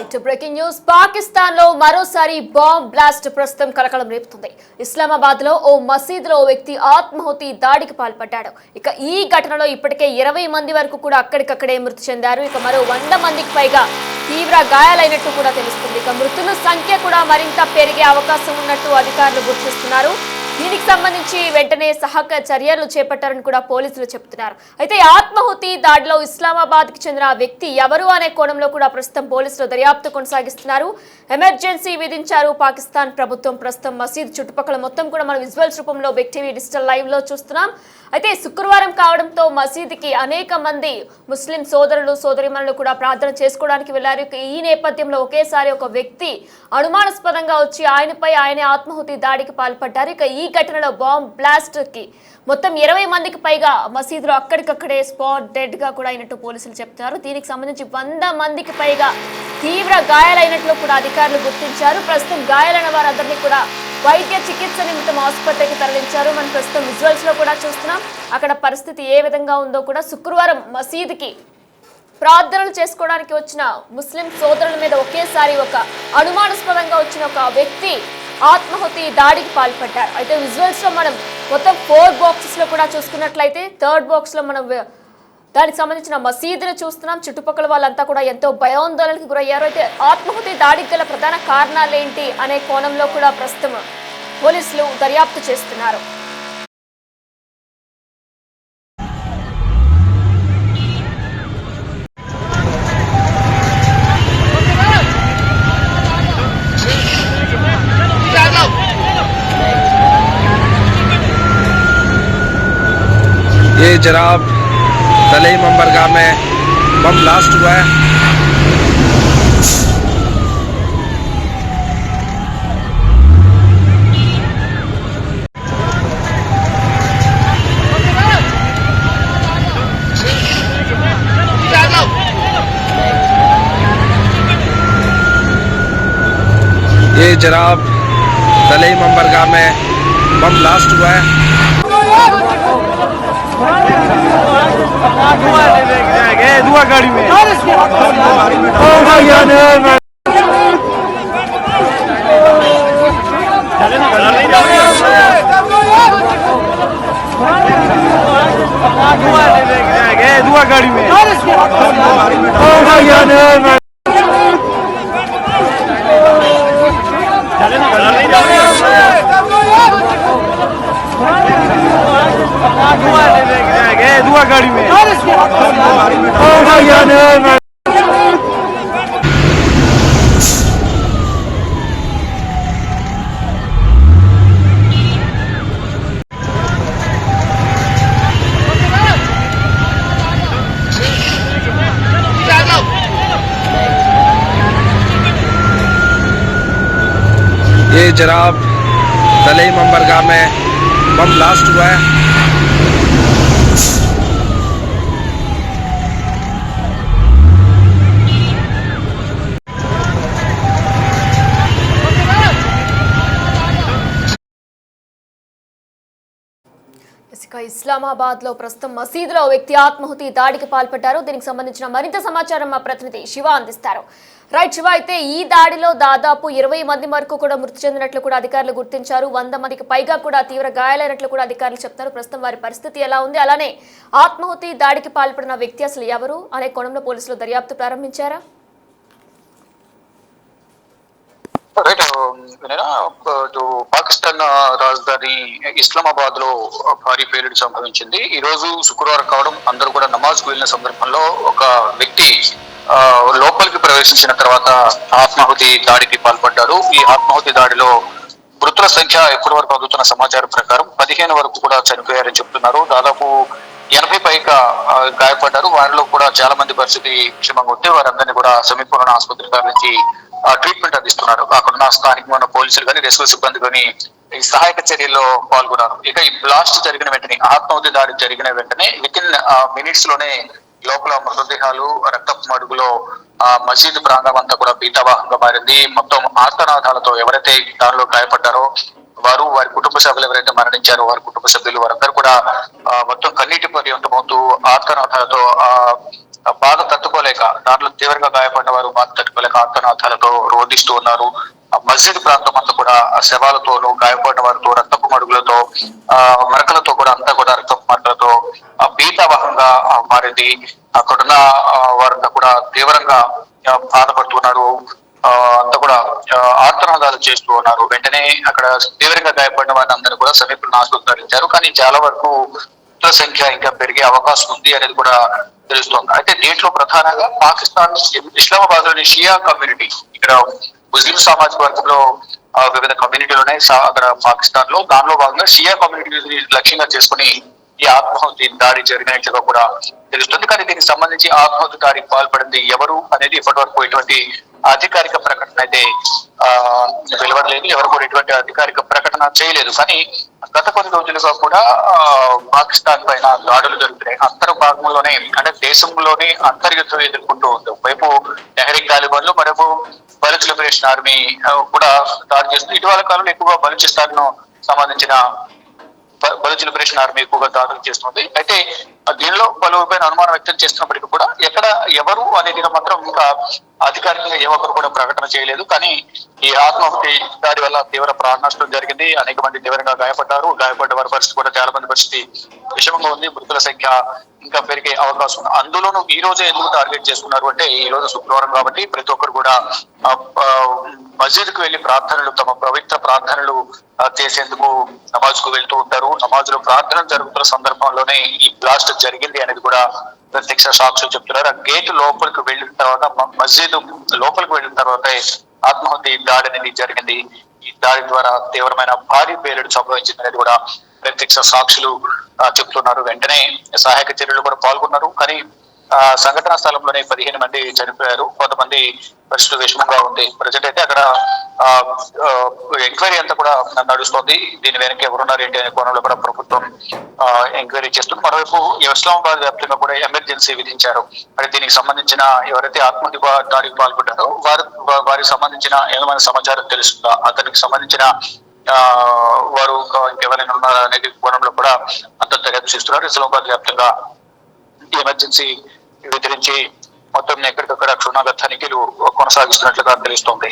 Right breaking news Pakistan లో మరోసారి bomb blast ప్రస్తుతం కలకలం రేపుతుంది. ఇస్లామాబాద్ లో ఓ మసీదులో ఓ వ్యక్తి ఆత్మాహుతి దాడికి పాల్పడ్డాడు. ఇక ఈ ఘటనలో ఇప్పటికే 20 మంది వరకు కూడా అక్కడికక్కడే మృతి చెందారు. ఇక మరో 100 మందికి పైగా తీవ్ర గాయాలైనట్టు కూడా తెలుస్తుంది. ఇక మృతుల సంఖ్య కూడా మరింత పెరిగే అవకాశం ఉన్నట్టు అధికారులు గుర్తిస్తున్నారు. దీనికి సంబంధించి వెంటనే సహాయక చర్యలు చేపట్టారని కూడా పోలీసులు చెబుతున్నారు. అయితే ఆత్మాహుతి దాడిలో ఇస్లామాబాద్ కి చెందిన వ్యక్తి ఎవరు అనే కోణంలో కూడా ప్రస్తుతం పోలీసులు దర్యాప్తు కొనసాగిస్తున్నారు. ఎమర్జెన్సీ విధించారు పాకిస్తాన్ ప్రభుత్వం. ప్రస్తుతం మసీద్ చుట్టుపక్కల మొత్తం కూడా మనం విజువల్స్ రూపంలో బిగ్ టీవీ డిజిటల్ లైవ్ లో చూస్తున్నాం. అయితే శుక్రవారం కావడంతో మసీదుకి అనేక మంది ముస్లిం సోదరులు సోదరిమణులు కూడా ప్రార్థన చేసుకోవడానికి వెళ్లారు. ఈ నేపథ్యంలో ఒకేసారి ఒక వ్యక్తి అనుమానాస్పదంగా వచ్చి ఆయనే ఆత్మాహుతి దాడికి పాల్పడ్డారు. ఇక ఈ ఘటనలో బాంబ్ బ్లాస్ట్ కి మొత్తం 20 మందికి పైగా మసీదులో అక్కడికక్కడే స్పాట్ డెడ్ గా కూడా అయినట్టు పోలీసులు చెప్తున్నారు. దీనికి సంబంధించి 100 మందికి పైగా తీవ్ర గాయాలైనట్లు కూడా అధికారులు గుర్తించారు. ప్రస్తుతం గాయాలైన వారందరినీ కూడా వైద్య చికిత్స నిమిత్తం ఆసుపత్రికి తరలించారు. మనం ప్రస్తుతం విజువల్స్ లో కూడా చూస్తున్నాం. అక్కడ పరిస్థితి ఏ విధంగా ఉందో కూడా. శుక్రవారం మసీదుకి ప్రార్థనలు చేసుకోవడానికి వచ్చిన ముస్లిం సోదరుల మీద ఒకేసారి ఒక అనుమానాస్పదంగా వచ్చిన ఒక వ్యక్తి ఆత్మాహుతి దాడికి పాల్పడ్డారు. అయితే విజువల్స్ లో మనం మొత్తం 4 బాక్సెస్ లో కూడా చూసుకున్నట్లయితే థర్డ్ బాక్స్ లో మనం దానికి సంబంధించిన మసీదును చూస్తున్నాం. చుట్టుపక్కల వాళ్ళంతా కూడా ఎంతో భయాందోళనకు గురయ్యారు. అయితే ఆత్మాహుతి దాడికి గల ప్రధాన కారణాలు ఏంటి అనే కోణంలో కూడా ప్రస్తుతం పోలీసులు దర్యాప్తు చేస్తున్నారు. ये जनाब तलई मंबरगाह में बम ब्लास्ट हुआ है। ये जनाब तलई मंबरगाह में बम ब्लास्ट हुआ है। दुआ गाड़ी में दुआ गाड़ी में दुआ गाड़ी में ये जनाब तलई मंबरगाह में बम ब्लास्ट हुआ है। ఇస్లామాబాద్ లో ప్రస్తుతం మసీదులో వ్యక్తి ఆత్మాహుతి దాడికి పాల్పడ్డారు. దీనికి సంబంధించిన మరింత సమాచారం మా ప్రతినిధి శివ అందిస్తారు. రైట్ శివ, అయితే ఈ దాడిలో దాదాపు 20 మంది వరకు కూడా మృతి చెందినట్లు కూడా అధికారులు గుర్తించారు. 100 మందికి పైగా కూడా తీవ్ర గాయాలైనట్లు కూడా అధికారులు చెప్తారు. ప్రస్తుతం వారి పరిస్థితి ఎలా ఉంది, అలానే ఆత్మాహుతి దాడికి పాల్పడిన వ్యక్తి అసలు ఎవరు అనే కోణంలో పోలీసులు దర్యాప్తు ప్రారంభించారా? పాకిస్తాన్ రాజధాని ఇస్లామాబాద్ లో భారీ పేలుడు సంభవించింది. ఈ రోజు శుక్రవారం కావడం, అందరూ కూడా నమాజ్ కు వెళ్లిన సందర్భంలో ఒక వ్యక్తి లోపలికి ప్రవేశించిన తర్వాత ఆత్మాహుతి దాడికి పాల్పడ్డారు. ఈ ఆత్మాహుతి దాడిలో మృతుల సంఖ్య ఇప్పటి వరకు అందుతున్న సమాచారం ప్రకారం 15 వరకు కూడా చనిపోయారని చెప్తున్నారు. దాదాపు 80 పైగా గాయపడ్డారు. వారిలో కూడా చాలా మంది పరిస్థితి క్షేమంగా ఉంది. వారందరినీ కూడా సమీపంలోని ఆసుపత్రి తరలించి ట్రీట్మెంట్ అందిస్తున్నారు. అక్కడున్న స్థానికమైన పోలీసులు కానీ రెస్క్యూ సిబ్బంది కానీ ఈ సహాయక చర్యల్లో పాల్గొన్నారు. ఇక ఈ బ్లాస్ట్ జరిగిన వెంటనే, ఆత్మాహుతి దాడి జరిగిన వెంటనే వితిన్ మినిట్స్ లోనే లోపల మృతదేహాలు, రక్తపు మడుగులో మసీదు ప్రాంగణం అంతా కూడా భీతావహంగా మారింది. మొత్తం ఆర్తనాదాలతో ఎవరైతే దానిలో గాయపడ్డారో వారు, వారి కుటుంబ సభ్యులు ఎవరైతే మరణించారో వారి కుటుంబ సభ్యులు, వారందరూ కూడా మొత్తం కన్నీటి పర్యంతమవుతూ ఆర్తనాదాలతో బాధ తట్టుకోలేక, దాంట్లో తీవ్రంగా గాయపడిన వారు బాధ తట్టుకోలేక ఆర్తనాదాలతో రోధిస్తూ ఉన్నారు. మస్జిద్ ప్రాంతం అంతా కూడా శవాలతోనూ, గాయపడిన వారితో, రక్తపు మడుగులతో, మరకలతో కూడా అంతా కూడా రక్తపు మరకలతో భీతావహంగా మారింది. అక్కడున్న వారంతా కూడా తీవ్రంగా బాధపడుతున్నారు. అంతా కూడా ఆర్తనాదాలు చేస్తూ ఉన్నారు. వెంటనే అక్కడ తీవ్రంగా గాయపడిన వారిని అందరూ కూడా సమీపంలో ఆసుపత్రి తరలించారు. కానీ చాలా వరకు మృతుల సంఖ్య ఇంకా పెరిగే అవకాశం ఉంది అనేది కూడా తెలుస్తోంది. అయితే దీంట్లో ప్రధానంగా పాకిస్తాన్ ఇస్లామాబాద్ లోని షియా కమ్యూనిటీ, ఇక్కడ ముస్లిం సామాజిక వర్గంలో వివిధ కమ్యూనిటీలు ఉన్నాయి అక్కడ పాకిస్తాన్ లో. దానిలో భాగంగా షియా కమ్యూనిటీ లక్ష్యంగా చేసుకుని ఈ ఆత్మాహుతి దాడి జరిగినట్లుగా కూడా తెలుస్తుంది. కానీ దీనికి సంబంధించి ఆత్మాహుతి దాడికి పాల్పడింది ఎవరు అనేది ఇప్పటి వరకు ఎటువంటి అధికారిక ప్రకటన అయితే వెలువడలేదు. ఎవరు కూడా ఎటువంటి అధికారిక ప్రకటన చేయలేదు. కానీ గత కొన్ని రోజులుగా కూడా పాకిస్తాన్ పైన దాడులు జరుగుతున్నాయి. అంతర్భాగంలోనే, అంటే దేశంలోనే అంతర్యుద్ధం ఎదుర్కొంటూ ఉంది. ఒకవైపు తెహ్రీక్ తాలిబాన్లు, మరోవైపు బలూచ్ లిబరేషన్ ఆర్మీ కూడా దాడి చేస్తుంది. ఇటీవల కాలంలో ఎక్కువగా బలూచిస్తాన్ ను సంబంధించిన బలూచ్ లిబరేషన్ ఆర్మీ ఎక్కువగా దాడులు చేస్తుంది. అయితే దీనిలో పలువురిపైన అనుమానం వ్యక్తం చేస్తున్నప్పటికీ కూడా ఎక్కడ ఎవరు అనేది మాత్రం ఇంకా అధికారికంగా ఏ ఒక్కరు కూడా ప్రకటన చేయలేదు. కానీ ఈ ఆత్మాహుతి దాడి వల్ల తీవ్ర ప్రాణ నష్టం జరిగింది. అనేక మంది తీవ్రంగా గాయపడ్డారు. గాయపడ్డ వారి పరిస్థితి కూడా చాలా మంది పరిస్థితి విషమంగా ఉంది. మృతుల సంఖ్య ఇంకా పెరిగే అవకాశం ఉంది. అందులోనూ ఈ రోజే ఎందుకు టార్గెట్ చేసుకున్నారు అంటే, ఈ రోజు శుక్రవారం కాబట్టి ప్రతి ఒక్కరు కూడా మస్జిద్ కు వెళ్లి ప్రార్థనలు, తమ పవిత్ర ప్రార్థనలు చేసేందుకు నమాజ్ కు వెళ్తూ ఉంటారు. నమాజ్ లో ప్రార్థనలు జరుగుతున్న సందర్భంలోనే ఈ బ్లాస్ట్ జరిగింది అనేది కూడా ప్రత్యక్ష సాక్షులు చెప్తున్నారు. ఆ గేట్ లోపలికి వెళ్ళిన తర్వాత, మస్జిద్ లోపలికి వెళ్ళిన తర్వాత ఆత్మాహుతి దాడి అనేది జరిగింది. ఈ దాడి ద్వారా తీవ్రమైన భారీ పేలుడు సంభవించింది అనేది కూడా ప్రత్యక్ష సాక్షులు చెప్తున్నారు. వెంటనే సహాయక చర్యలు కూడా పాల్గొన్నారు. కానీ సంఘటనా స్థలంలోనే 15 మంది చనిపోయారు. కొంతమంది పరిస్థితి విషమంగా ఉంది. ప్రజెంట్ అయితే అక్కడ ఎంక్వైరీ అంతా కూడా నడుస్తోంది. దీని వెనక ఎవరున్నారు ఏంటి అనే కోణంలో కూడా ప్రభుత్వం ఎంక్వైరీ చేస్తుంది. మరోవైపు ఇస్లామాబాద్ వ్యాప్తంగా కూడా ఎమర్జెన్సీ విధించారు. అంటే దీనికి సంబంధించిన ఎవరైతే ఆత్మహత్య దాడికి పాల్పడ్డారో వారికి సంబంధించిన ఏమైనా సమాచారం తెలుస్తుందా, అతనికి సంబంధించిన వారు ఎవరైనా ఉన్నారా అనేది కోణంలో కూడా అంత దర్యాప్తు చేస్తున్నారు. ఇస్లామాబాద్ వ్యాప్తంగా ఎమర్జెన్సీ విధించి మొత్తం ఎక్కడికక్కడ క్షుణ్ణంగా తనిఖీలు కొనసాగిస్తున్నట్లుగా తెలుస్తోంది.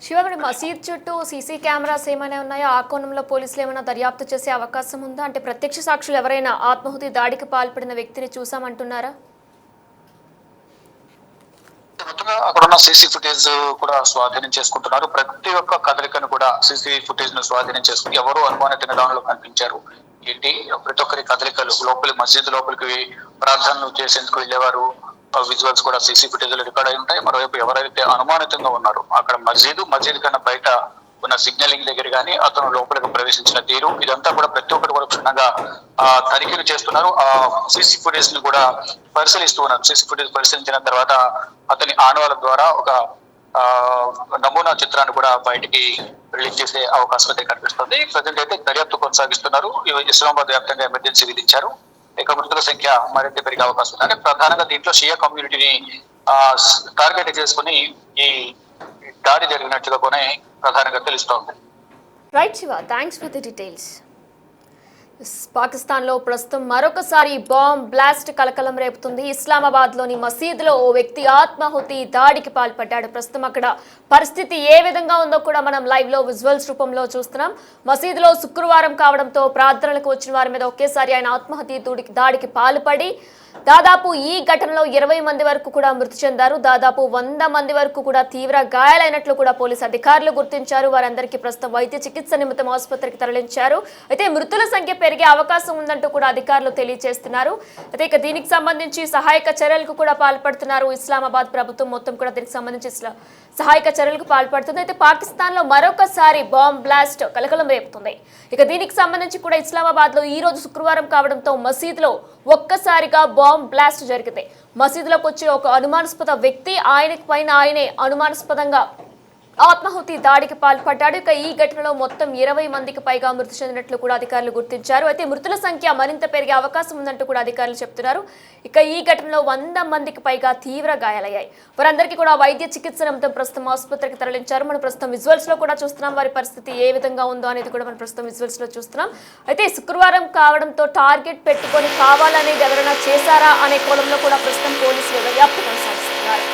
శివగడి మసీద్ చుట్టూ సీసీ కెమెరాస్ ఏమైనా ఉన్నాయో, ఆ కోణంలో పోలీసులు ఏమైనా దర్యాప్తు చేసే అవకాశం ఉందా? అంటే ప్రత్యక్ష సాక్షులు ఎవరైనా ఆత్మాహుతి దాడికి పాల్పడిన వ్యక్తిని చూసామంటున్నారా? అక్కడున్న సీసీ ఫుటేజ్ కూడా స్వాధీనం చేసుకుంటున్నారు. ప్రతి ఒక్క కదలికను కూడా సీసీ ఫుటేజ్ ను స్వాధీనం చేసుకుని ఎవరు అనుమానిత దానిలో కనిపించారు ఏంటి, ప్రతి ఒక్కరి కదలికలు, లోపలి మస్జిద్ లోపలికి ప్రార్థనలు చేసేందుకు వెళ్ళేవారు విజువల్స్ కూడా సీసీ ఫుటేజ్ లో రికార్డ్ అయి ఉంటాయి. మరోవైపు ఎవరైతే అనుమానితంగా ఉన్నారో అక్కడ మస్జిద్ కన్నా బయట ఉన్న సిగ్నలింగ్ దగ్గర కానీ అతను లోపలికి ప్రవేశించిన తీరు, ఇదంతా కూడా ప్రతి ఒక్కటి కూడా క్షుణ్ణంగా తనిఖీలు చేస్తున్నారు. ఆ సీసీ ఫుటేజ్ ని కూడా పరిశీలిస్తూ ఉన్నారు. సీసీ ఫుటేజ్ పరిశీలించిన తర్వాత అతని ఆనవాళ్ళ ద్వారా ఒక నమూనా చిత్రాన్ని కూడా బయటికి రిలీజ్ చేసే అవకాశం అయితే కనిపిస్తుంది. ప్రజెంట్ అయితే దర్యాప్తు కొనసాగిస్తున్నారు. ఇస్లామాబాద్ వ్యాప్తంగా ఎమర్జెన్సీ విధించారు. ఇక మృతుల సంఖ్య మరింత పెరిగే అవకాశం ఉంది. అంటే ప్రధానంగా దీంట్లో షియా కమ్యూనిటీని టార్గెట్ చేసుకుని ఈ దాడి జరిగినట్లుగా కూడా ప్రధానంగా తెలుస్తోంది. Right Shiva, thanks for the details. పాకిస్తాన్లో ప్రస్తుతం మరొకసారి బాంబ్ బ్లాస్ట్ కలకలం రేపుతుంది. ఇస్లామాబాద్లోని మసీదులో ఓ వ్యక్తి ఆత్మాహుతి దాడికి పాల్పడ్డాడు. ప్రస్తుతం అక్కడ పరిస్థితి ఏ విధంగా ఉందో కూడా మనం లైవ్లో విజువల్స్ రూపంలో చూస్తున్నాం. మసీదులో శుక్రవారం కావడంతో ప్రార్థనలకు వచ్చిన వారి మీద ఒకేసారి ఆయన ఆత్మాహుతి దాడికి పాల్పడి దాదాపు ఈ ఘటనలో 20 మంది వరకు కూడా మృతి చెందారు. దాదాపు 100 మంది వరకు కూడా తీవ్ర గాయాలైనట్లు కూడా పోలీసు అధికారులు గుర్తించారు. వారందరికీ ప్రస్తుతం వైద్య చికిత్స నిమిత్తం ఆసుపత్రికి తరలించారు. అయితే మృతుల సంఖ్య పెరిగే అవకాశం ఉందంటూ కూడా అధికారులు తెలియజేస్తున్నారు. అయితే ఇక దీనికి సంబంధించి సహాయక చర్యలకు కూడా పాల్పడుతున్నారు. ఇస్లామాబాద్ ప్రభుత్వం మొత్తం కూడా దీనికి సంబంధించి సహాయక చర్యలకు పాల్పడుతుంది. అయితే పాకిస్తాన్ లో మరొకసారి బాంబ్ బ్లాస్ట్ కలకలం రేపుతుంది. ఇక దీనికి సంబంధించి కూడా ఇస్లామాబాద్ లో ఈ రోజు శుక్రవారం కావడంతో మసీదులో ఒక్కసారిగా బాంబ్ బ్లాస్ట్ జరిగింది. మసీదులోకి వచ్చి ఒక అనుమానాస్పద వ్యక్తి ఆయనకి పైన ఆయనే అనుమానాస్పదంగా ఆత్మాహుతి దాడికి పాల్పడ్డాడు. ఇక ఈ ఘటనలో మొత్తం 20 మందికి పైగా మృతి చెందినట్లు కూడా అధికారులు గుర్తించారు. అయితే మృతుల సంఖ్య మరింత పెరిగే అవకాశం ఉందంటూ కూడా అధికారులు చెప్తున్నారు. ఇక ఈ ఘటనలో 100 మందికి పైగా తీవ్ర గాయాలయ్యాయి. వారందరికీ కూడా వైద్య చికిత్స నిమిత్తం ప్రస్తుతం ఆసుపత్రికి తరలించారు. మనం ప్రస్తుతం విజువల్స్ లో కూడా చూస్తున్నాం వారి పరిస్థితి ఏ విధంగా ఉందో అనేది కూడా మనం ప్రస్తుతం విజువల్స్ లో చూస్తున్నాం. అయితే శుక్రవారం కావడంతో టార్గెట్ పెట్టుకొని కావాలనేది ఎవరైనా చేశారా అనే కోణంలో కూడా ప్రస్తుతం పోలీసులు దర్యాప్తు కొనసాగిస్తున్నారు.